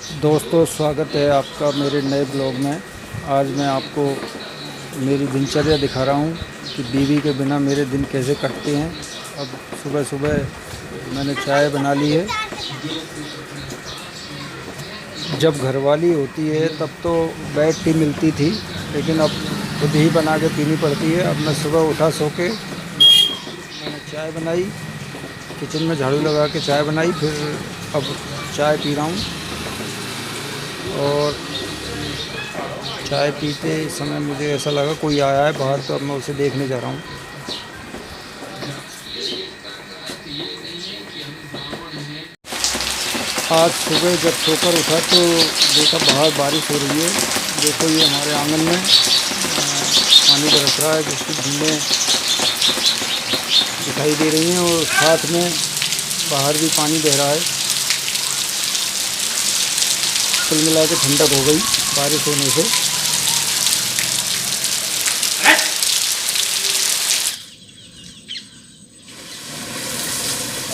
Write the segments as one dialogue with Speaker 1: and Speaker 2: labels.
Speaker 1: दोस्तों, स्वागत है आपका मेरे नए ब्लॉग में। आज मैं आपको मेरी दिनचर्या दिखा रहा हूँ कि बीवी के बिना मेरे दिन कैसे कटते हैं। अब सुबह सुबह मैंने चाय बना ली है। जब घरवाली होती है तब तो बेड टी मिलती थी, लेकिन अब खुद ही बना के पीनी पड़ती है। अब मैं सुबह उठा सो के मैंने चाय बनाई, किचन में झाड़ू लगा के चाय बनाई, फिर अब चाय पी रहा हूँ। और चाय पीते समय मुझे ऐसा लगा कोई आया है बाहर, तो अब मैं उसे देखने जा रहा हूँ। आज सुबह जब सोकर उठा तो देखा बाहर बारिश हो रही है। देखो, ये हमारे आंगन में पानी बरस रहा है, जिसकी बूंदें दिखाई दे रही हैं, और साथ में बाहर भी पानी बह रहा है। कुल मिला के ठंडक हो गई बारिश होने से।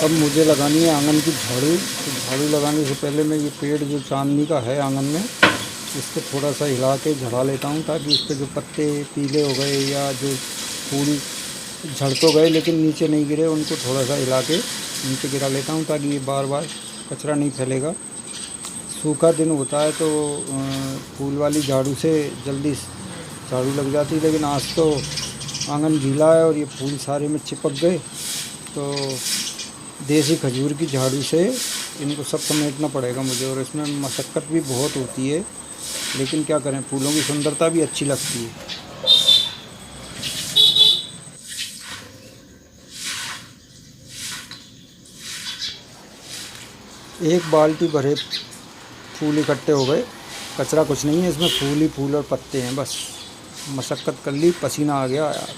Speaker 1: अब मुझे लगानी है आंगन की झाड़ू। तो झाड़ू लगाने से पहले मैं ये पेड़ जो चांदनी का है आंगन में, इसको थोड़ा सा हिला के झड़ा लेता हूँ, ताकि इस पर जो पत्ते पीले हो गए या जो फूल झड़ तो गए लेकिन नीचे नहीं गिरे, उनको थोड़ा सा हिला के नीचे गिरा लेता हूँ, ताकि ये बार बार कचरा नहीं फैलेगा। सूखा दिन होता है तो फूल वाली झाड़ू से जल्दी झाड़ू लग जाती है, लेकिन आज तो आंगन गीला है और ये फूल सारे में चिपक गए, तो देसी खजूर की झाड़ू से इनको सब समेटना पड़ेगा मुझे। और इसमें मशक्क़त भी बहुत होती है, लेकिन क्या करें, फूलों की सुंदरता भी अच्छी लगती है। एक बाल्टी भरे फूल इकट्ठे हो गए। कचरा कुछ नहीं है इसमें, फूल ही फूल और पत्ते हैं बस। मशक्क़त कर ली, पसीना आ गया यार।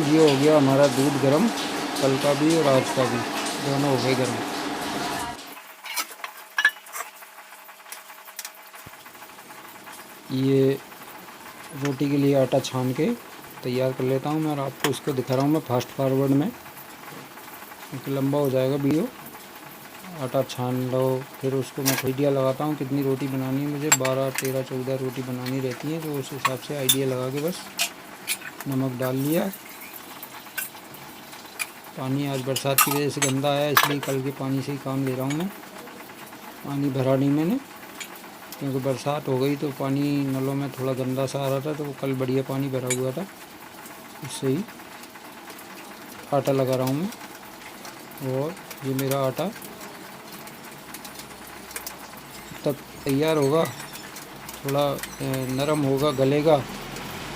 Speaker 1: ये हो गया हमारा दूध गर्म, कल का भी और आज का भी, दोनों हो गए गर्म। ये रोटी के लिए आटा छान के तैयार कर लेता हूँ मैं, और आपको इसको दिखा रहा हूँ मैं फास्ट फॉरवर्ड में, क्योंकि लंबा हो जाएगा वीडियो। आटा छान लो, फिर उसको मैं आइडिया लगाता हूँ कितनी रोटी बनानी है मुझे। 12, 13, 14 रोटी बनानी रहती है, तो उस हिसाब से आइडिया लगा के बस नमक डाल लिया। पानी आज बरसात की वजह से गंदा आया, इसलिए कल के पानी से ही काम ले रहा हूँ मैं। पानी भरा नहीं मैंने, क्योंकि बरसात हो गई तो पानी नलों में थोड़ा गंदा सा आ रहा था, तो वो कल बढ़िया पानी भरा हुआ था, उससे ही आटा लगा रहा हूँ मैं। और ये मेरा आटा तब तैयार होगा, थोड़ा नरम होगा, गलेगा,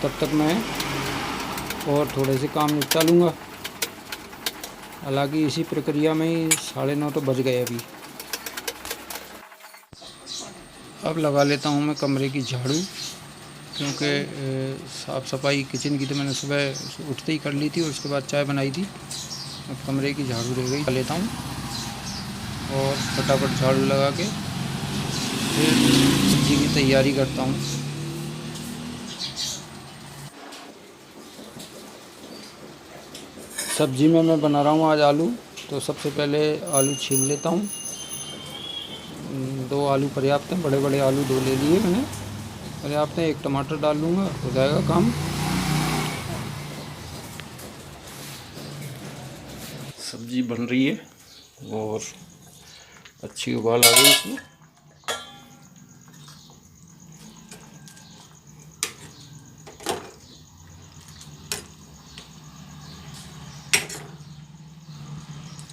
Speaker 1: तब तक मैं और थोड़े से काम निपटा लूँगा। हालांकि इसी प्रक्रिया में ही 9:30 तो बज गए अभी। अब लगा लेता हूँ मैं कमरे की झाड़ू, क्योंकि साफ़ सफाई किचन की तो मैंने सुबह उठते ही कर ली थी, और उसके बाद चाय बनाई थी। अब कमरे की झाड़ू रह गई, लेता हूँ और फटाफट झाड़ू लगा के फिर सब्जी की तैयारी करता हूँ। सब्जी में मैं बना रहा हूँ आज आलू। तो सबसे पहले आलू छील लेता हूँ। 2 आलू पर्याप्त हैं, बड़े बड़े आलू 2 ले लिए मैंने, पर्याप्त हैं। 1 टमाटर डाल लूँगा, हो जाएगा काम। सब्जी बन रही है और अच्छी उबाल आ गई इसमें।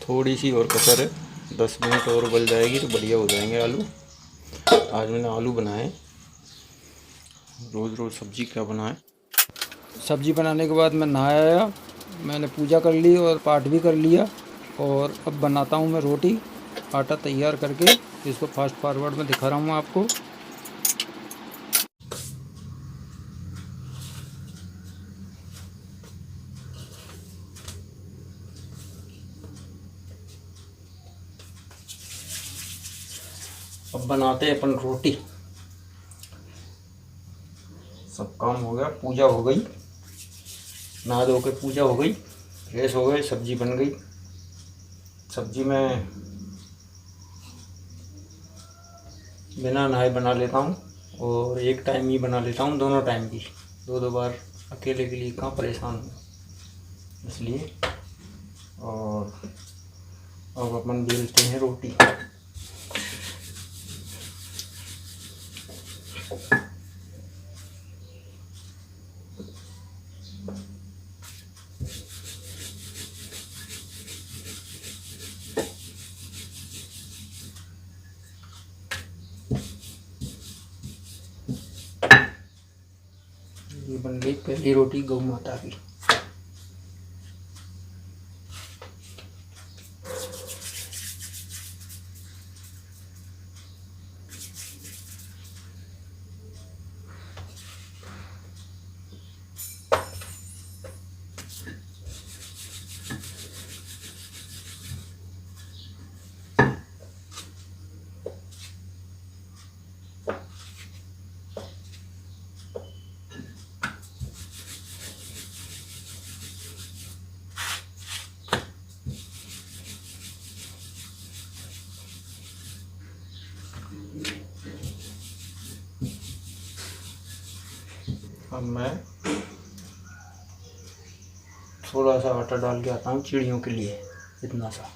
Speaker 1: थोड़ी सी और कसर है, 10 मिनट और उबल जाएगी तो बढ़िया हो जाएंगे आलू। आज मैंने आलू बनाए, रोज़ रोज़ सब्जी क्या बनाए। सब्जी बनाने के बाद मैं नहाया, मैंने पूजा कर ली और पाठ भी कर लिया। और अब बनाता हूँ मैं रोटी, आटा तैयार करके। इसको फास्ट फॉरवर्ड में दिखा रहा हूँ आपको। अब बनाते हैं अपन रोटी। सब काम हो गया, पूजा हो गई, नहा धो के पूजा हो गई। फ्रेश हो गए, सब्जी बन गई। सब्जी में बिना नहाए बना लेता हूँ और एक टाइम ही बना लेता हूँ, दोनों टाइम की। दो बार अकेले के लिए कहाँ परेशान हूँ, इसलिए। और अब अपन बेलते हैं रोटी। ये बन गई पहली रोटी गौ माता की। अब मैं थोड़ा सा आटा डाल के आता हूँ चिड़ियों के लिए, इतना सा।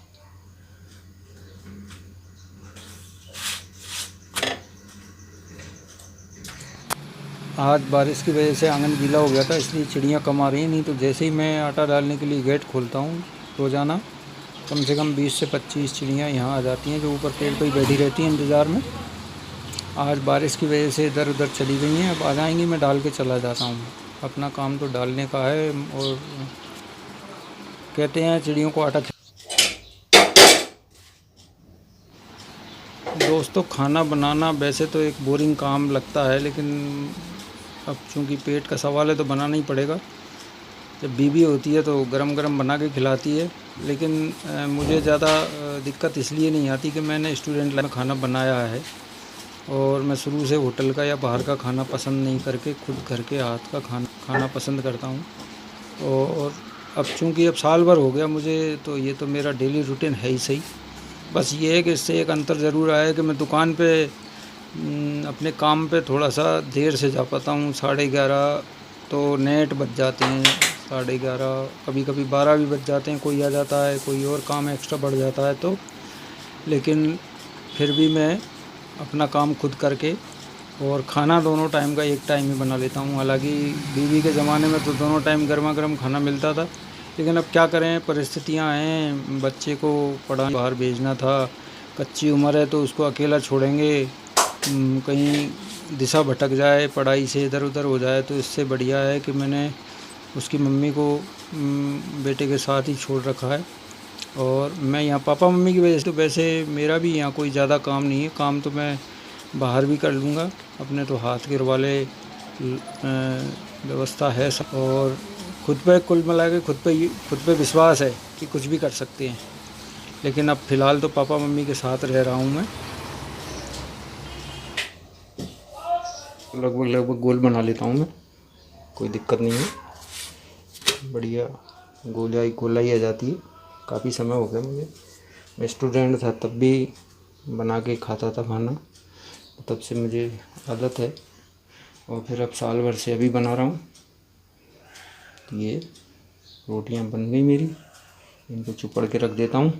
Speaker 1: आज बारिश की वजह से आंगन गीला हो गया था, इसलिए चिड़ियाँ कम आ रही हैं। नहीं तो जैसे ही मैं आटा डालने के लिए गेट खोलता हूँ रोज़ाना कम से कम 20 से 25 चिड़ियाँ यहाँ आ जाती हैं, जो ऊपर पेड़ पर ही बैठी रहती हैं इंतज़ार में। आज बारिश की वजह से इधर उधर चली गई हैं, अब आ जाएंगी, मैं डाल के चला जाता हूँ। अपना काम तो डालने का है। और कहते हैं चिड़ियों को आटा। दोस्तों, खाना बनाना वैसे तो एक बोरिंग काम लगता है, लेकिन अब चूँकि पेट का सवाल है तो बनाना ही पड़ेगा। जब बीवी होती है तो गरम गरम बना के खिलाती है, लेकिन मुझे ज़्यादा दिक्कत इसलिए नहीं आती कि मैंने स्टूडेंट लाइफ में खाना बनाया है और मैं शुरू से होटल का या बाहर का खाना पसंद नहीं करके खुद घर के हाथ का खाना पसंद करता हूँ। और अब चूँकि अब साल भर हो गया मुझे, तो ये तो मेरा डेली रूटीन है ही सही। बस ये है कि इससे एक अंतर ज़रूर आया है कि मैं दुकान पे अपने काम पे थोड़ा सा देर से जा पाता हूँ। 11:30 तो नेट बज जाते हैं, 11:30, कभी कभी 12 भी बज जाते हैं। कोई आ जाता है, कोई और काम एक्स्ट्रा बढ़ जाता है तो। लेकिन फिर भी मैं अपना काम खुद करके और खाना दोनों टाइम का एक टाइम ही बना लेता हूँ। हालांकि बीवी के ज़माने में तो दोनों टाइम गर्मा गर्म खाना मिलता था, लेकिन अब क्या करें, परिस्थितियाँ हैं। बच्चे को पढ़ाने बाहर भेजना था, कच्ची उम्र है तो उसको अकेला छोड़ेंगे, कहीं दिशा भटक जाए, पढ़ाई से इधर उधर हो जाए, तो इससे बढ़िया है कि मैंने उसकी मम्मी को बेटे के साथ ही छोड़ रखा है। और मैं यहाँ पापा मम्मी की वजह से, तो वैसे मेरा भी यहाँ कोई ज़्यादा काम नहीं है। काम तो मैं बाहर भी कर लूँगा, अपने तो हाथ के वाले व्यवस्था है सब। और खुद पे कुल मिला के खुद पे विश्वास है कि कुछ भी कर सकते हैं। लेकिन अब फ़िलहाल तो पापा मम्मी के साथ रह रहा हूँ मैं। लगभग गोल बना लेता हूँ मैं, कोई दिक्कत नहीं है, बढ़िया गोलाई आ जाती है। काफ़ी समय हो गया मुझे, मैं स्टूडेंट था तब भी बना के खाता था खाना, तब से मुझे आदत है। और फिर अब साल भर से अभी बना रहा हूँ। ये रोटियां बन गई मेरी, इनको चुपड़ के रख देता हूँ।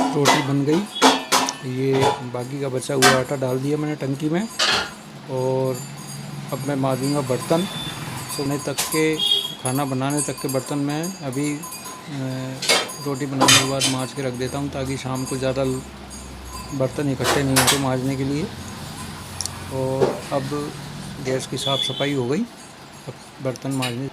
Speaker 1: रोटी बन गई। ये बाकी का बचा हुआ आटा डाल दिया मैंने टंकी में। और अब मैं मांजूँगा बर्तन। सोने तक के, खाना बनाने तक के बर्तन मैं अभी रोटी बनाने के बाद मांज के रख देता हूँ, ताकि शाम को ज़्यादा बर्तन इकट्ठे नहीं होते मांजने के लिए। और अब गैस की साफ़ सफाई हो गई, अब बर्तन मांजने।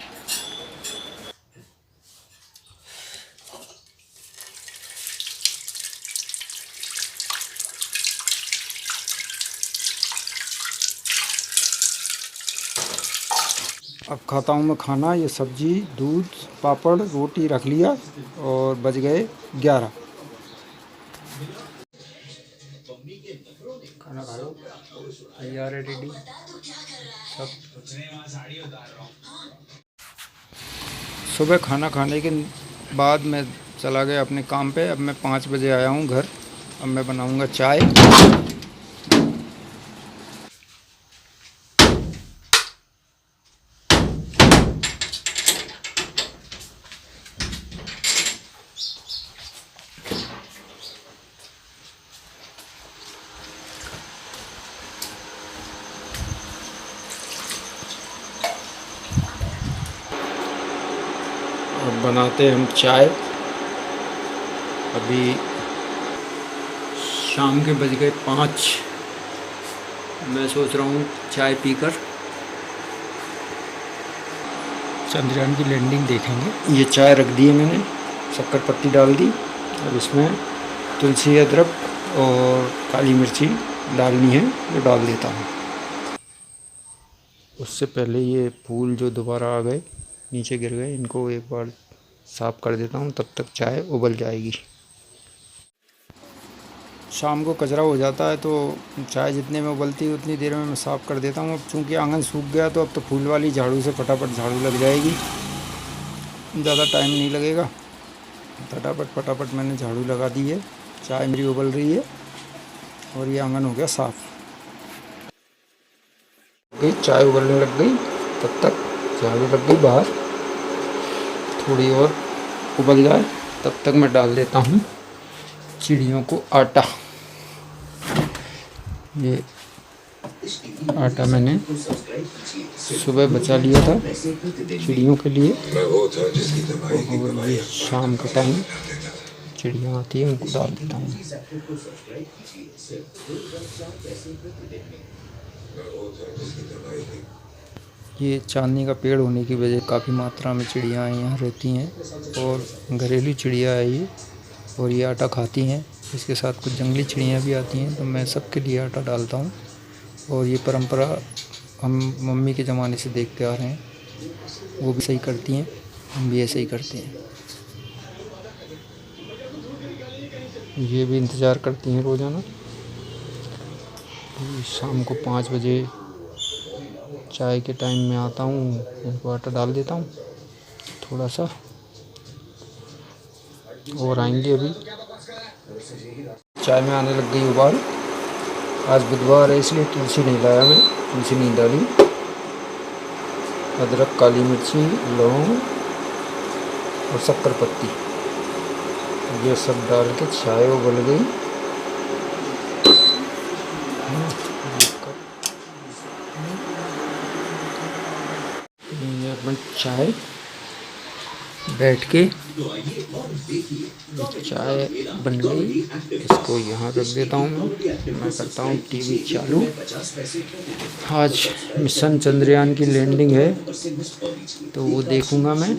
Speaker 1: अब खाता हूँ मैं खाना। ये सब्जी, दूध, पापड़, रोटी रख लिया और बज गए 11। खाना खा लो, तैयार है, रेडी सब। सुबह खाना खाने के बाद मैं चला गया अपने काम पे। अब मैं 5 बजे आया हूँ घर। अब मैं बनाऊँगा चाय। और बनाते हम चाय। अभी शाम के बज गए 5। मैं सोच रहा हूँ चाय पीकर चंद्रयान की लैंडिंग देखेंगे। ये चाय रख दी है मैंने, शक्कर पत्ती डाल दी और इसमें तुलसी, अदरक और काली मिर्ची डालनी है, वो डाल देता हूँ। उससे पहले ये फूल जो दोबारा आ गए, नीचे गिर गए, इनको एक बार साफ़ कर देता हूँ, तब तक चाय उबल जाएगी। शाम को कचरा हो जाता है तो चाय जितने में उबलती है उतनी देर में मैं साफ़ कर देता हूँ। अब चूँकि आंगन सूख गया तो अब तो फूल वाली झाड़ू से फटाफट झाड़ू लग जाएगी, ज़्यादा टाइम नहीं लगेगा। फटाफट मैंने झाड़ू लगा दी है। चाय मेरी उबल रही है और ये आंगन हो गया साफ़। चाय उबलने लग गई, तब तक झाड़ू लग गई बाहर। थोड़ी और उबल जाए तब तक मैं डाल देता हूँ चिड़ियों को आटा। ये आटा मैंने सुबह बचा लिया था चिड़ियों के लिए, और ये शाम के टाइम चिड़ियाँ आती हैं उनको डाल देता हूँ। ये चांदनी का पेड़ होने की वजह काफ़ी मात्रा में चिड़ियाँ यहाँ रहती हैं और घरेलू चिड़िया है ये, और ये आटा खाती हैं। इसके साथ कुछ जंगली चिड़ियाँ भी आती हैं, तो मैं सबके लिए आटा डालता हूँ। और ये परंपरा हम मम्मी के ज़माने से देखते आ रहे हैं, वो भी सही करती हैं, हम भी ऐसे ही करते हैं। ये भी इंतज़ार करती हैं रोज़ाना। शाम को 5 बजे चाय के टाइम में आता हूँ, इनको आटा डाल देता हूँ थोड़ा सा, और आएंगे अभी। चाय में आने लग गई उबाल। आज बुधवार है इसलिए तुलसी नहीं लाया मैं, तुलसी नहीं डाली। अदरक, काली मिर्ची, लौंग और शक्कर पत्ती, ये सब डाल के चाय उबल गई। ये अपन चाय बैठ के, चाय बन गई, इसको यहाँ रख देता हूँ। मैं करता हूँ टीवी चालू। आज मिशन चंद्रयान की लैंडिंग है तो वो देखूँगा मैं,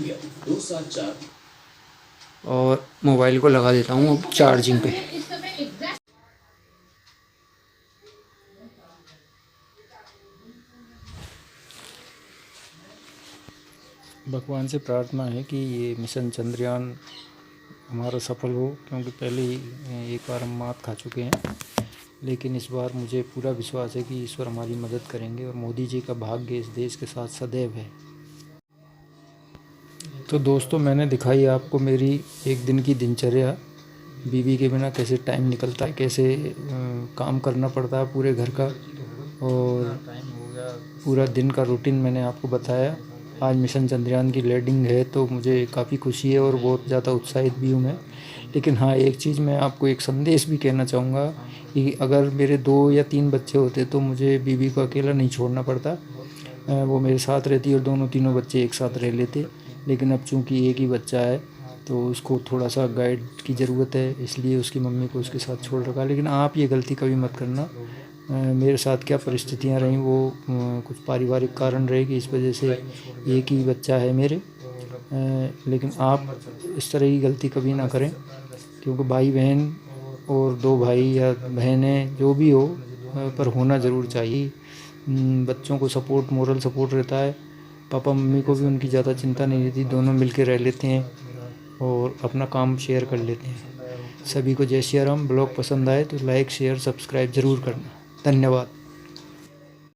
Speaker 1: और मोबाइल को लगा देता हूँ अब चार्जिंग पे। भगवान से प्रार्थना है कि ये मिशन चंद्रयान हमारा सफल हो, क्योंकि पहले ही एक बार हम मात खा चुके हैं, लेकिन इस बार मुझे पूरा विश्वास है कि ईश्वर हमारी मदद करेंगे और मोदी जी का भाग्य इस देश के साथ सदैव है। तो दोस्तों, मैंने दिखाई आपको मेरी एक दिन की दिनचर्या, बीवी के बिना कैसे टाइम निकलता है, कैसे काम करना पड़ता है पूरे घर का, और पूरा दिन का रूटीन मैंने आपको बताया। आज मिशन चंद्रयान की लैंडिंग है तो मुझे काफ़ी खुशी है और बहुत ज़्यादा उत्साहित भी हूँ मैं। लेकिन हाँ, एक चीज़ मैं आपको एक संदेश भी कहना चाहूँगा कि अगर मेरे 2 या 3 बच्चे होते तो मुझे बीवी को अकेला नहीं छोड़ना पड़ता, वो मेरे साथ रहती और दोनों तीनों बच्चे एक साथ रह लेते। लेकिन अब चूँकि एक ही बच्चा है तो उसको थोड़ा सा गाइड की ज़रूरत है, इसलिए उसकी मम्मी को उसके साथ छोड़ रखा। लेकिन आप ये गलती कभी मत करना। मेरे साथ क्या परिस्थितियाँ रहीं, वो कुछ पारिवारिक कारण रहे कि इस वजह से एक ही बच्चा है मेरे। लेकिन आप इस तरह की गलती कभी ना करें, क्योंकि भाई बहन और 2 भाई या बहनें जो भी हो, पर होना ज़रूर चाहिए। बच्चों को सपोर्ट, मोरल सपोर्ट रहता है,
Speaker 2: पापा मम्मी को भी उनकी ज़्यादा चिंता नहीं रहती, दोनों मिल के रह लेते हैं और अपना काम शेयर कर लेते हैं। सभी को जय श्री राम। ब्लॉग पसंद आए तो लाइक शेयर सब्सक्राइब ज़रूर करना। धन्यवाद।